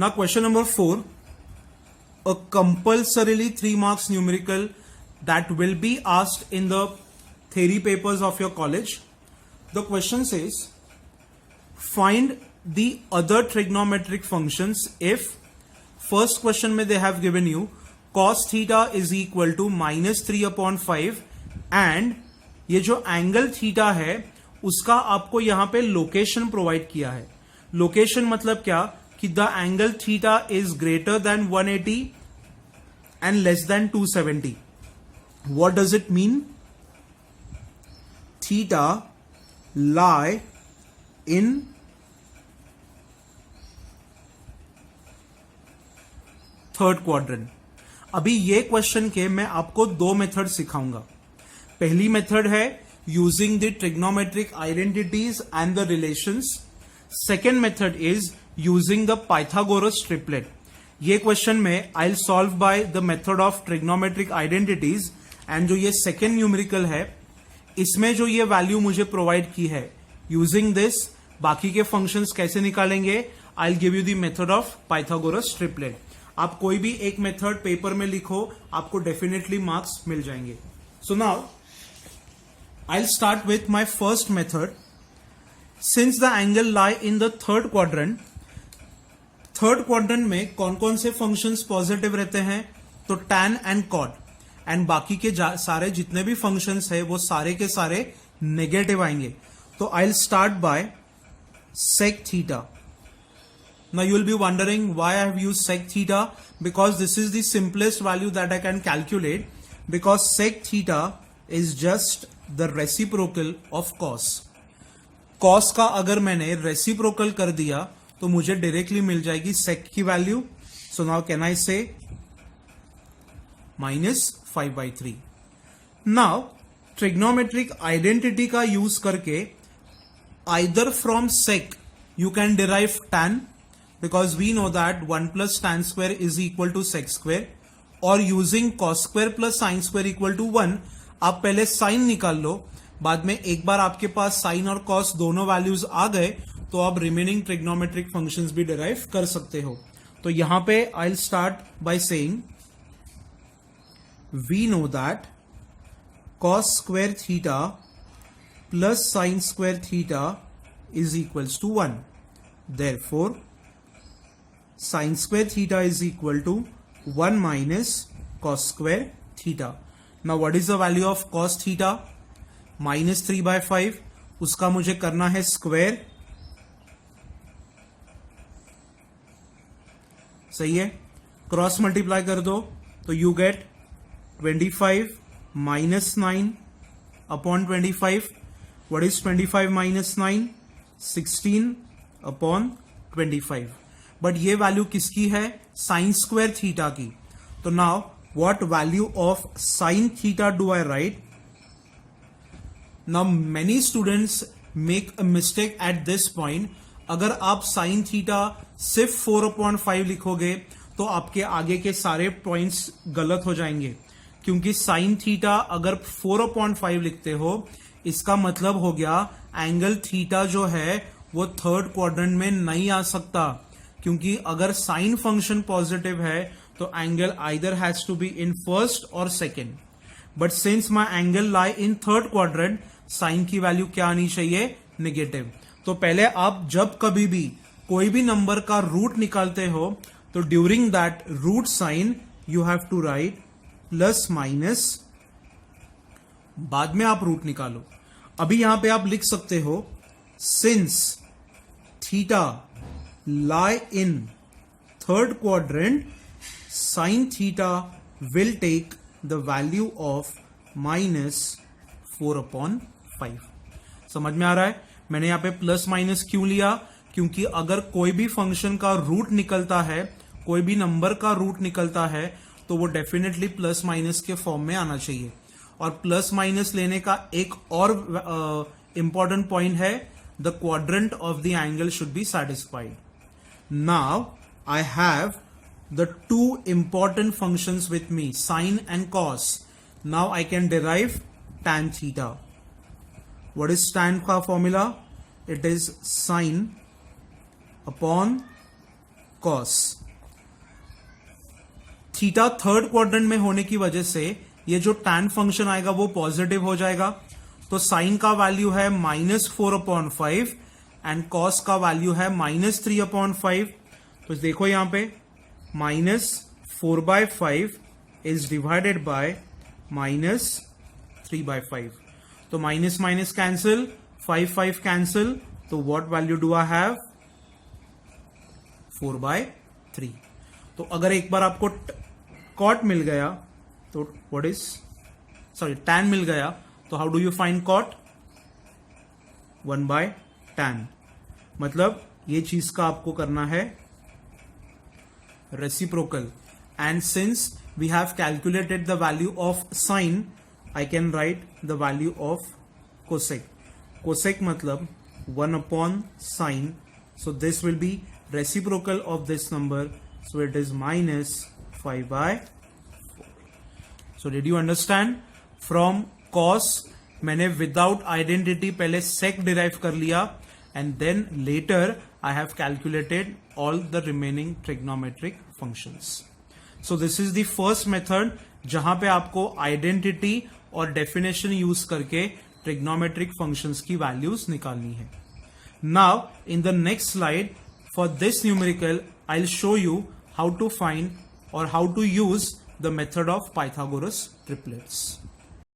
Now question number 4, a compulsorily 3 marks numerical that will be asked in the theory papers of your college. The question says, find the other trigonometric functions if first question में they have given you cos theta is equal to -3/5 and ये जो angle theta है उसका आपको यहां पे location provide किया है. लोकेशन मतलब क्या कि the angle theta is greater than 180 and less than 270. What does it mean? Theta lie in third quadrant. अभी ये क्वेश्चन के मैं आपको दो मेथड सिखाऊंगा. पहली मेथड है using the trigonometric identities and the relations. Second method is using the Pythagoras triplet. ये क्वेश्चन में I will solve by the method of trigonometric identities and जो ये सेकेंड न्यूमेरिकल है इसमें जो ये वैल्यू मुझे प्रोवाइड की है यूजिंग दिस बाकी के फंक्शंस कैसे निकालेंगे, I will give you the method of Pythagoras triplet. आप कोई भी एक मेथड पेपर में लिखो, आपको डेफिनेटली मार्क्स मिल जाएंगे. So now I will start with my first method. Since the angle lie in the third quadrant, third quadrant में कौन कौन से फंक्शंस पॉजिटिव रहते हैं? तो tan एंड cot, एंड बाकी के सारे जितने भी फंक्शंस है वो सारे के सारे नेगेटिव आएंगे. तो आई will start bye sec theta. Now you will be wondering why I have used sec theta, because this is the simplest value that I can calculate, because sec theta is just the reciprocal of cos. cos का अगर मैंने reciprocal कर दिया तो मुझे directly मिल जाएगी sec की value. So now can I से -5/3. नाउ ट्रिग्नोमेट्रिक आइडेंटिटी का यूज करके either from sec you can derive tan, because we know that 1 plus tan square is equal to sec square, or using cos square plus sin square equal to 1. आप पहले sign निकाल लो, बाद में एक बार आपके पास साइन और कॉस दोनों वैल्यूज आ गए तो आप रिमेनिंग ट्रिग्नोमेट्रिक फंक्शंस भी डिराइव कर सकते हो. तो यहां पे I will start by saying we know that cos square theta plus sin square theta is equals to 1. Therefore, sin square theta is equal to 1 minus cos square theta. Now, what is the value of cos theta? -3/5. उसका मुझे करना है square. सही है. Cross multiply कर दो तो you get 25 minus 9 upon 25. What is 25 minus 9? 16 upon 25. But ये वैल्यू किसकी है? साइन स्क्वायर थीटा की. तो now what value of sine theta do I right? Now many students make a mistake at this point. अगर आप sine theta सिर्फ 4/5 लिखोगे तो आपके आगे के सारे पॉइंट्स गलत हो जाएंगे, क्योंकि साइन थीटा अगर 4/5 लिखते हो इसका मतलब हो गया एंगल थीटा जो है वो थर्ड क्वाड्रेंट में नहीं आ सकता, क्योंकि अगर साइन फंक्शन पॉजिटिव है तो angle either has to be in first और second. But since my angle lie in third quadrant, sine की वैल्यू क्या आनी चाहिए? नेगेटिव. तो पहले आप जब कभी भी कोई भी नंबर का रूट निकालते हो तो during that root sign you have to write plus minus, बाद में आप रूट निकालो. अभी यहां पे आप लिख सकते हो since theta lie in third quadrant, sine theta will take the value of -4/5. समझ में आ रहा है? मैंने यहां पे प्लस माइनस क्यों लिया? क्योंकि अगर कोई भी फंक्शन का रूट निकलता है, कोई भी नंबर का रूट निकलता है, तो वो डेफिनेटली प्लस माइनस के फॉर्म में आना चाहिए. और प्लस माइनस लेने का एक और इंपॉर्टेंट पॉइंट है, the quadrant of the angle should be satisfied. Now I have the two important functions with me, sine and cos. Now I can derive tan theta. What is tan का फॉर्मूला? It is sin upon cos। Theta third quadrant में होने की वजह से ये जो tan function आएगा वो पॉजिटिव हो जाएगा, तो साइन का वैल्यू है -4/5 एंड कॉस का वैल्यू है -3/5। तो देखो यहां पे -4/5 इज डिवाइडेड बाय -3/5, तो माइनस माइनस कैंसिल, 5 कैंसिल, तो what value do I have 4/3। तो अगर एक बार आपको कॉट मिल गया तो व्हाट इज tan मिल गया, तो how do you find cot 1/tan। मतलब ये चीज का आपको करना है reciprocal, and since we have calculated the value of sine, I can write the value of cosec. Cosec मतलब 1/sin, so this will be reciprocal of this number, so it is -5/4। so did you understand? from cos मैंने without identity पहले sec derive कर लिया, and then later I have calculated all the remaining trigonometric functions. So this is the first method जहां पे आपको identity और definition use करके trigonometric functions की वैल्यूज निकालनी है। Now in the next slide for this numerical I will show you how to find और how to use the method of Pythagoras triplets.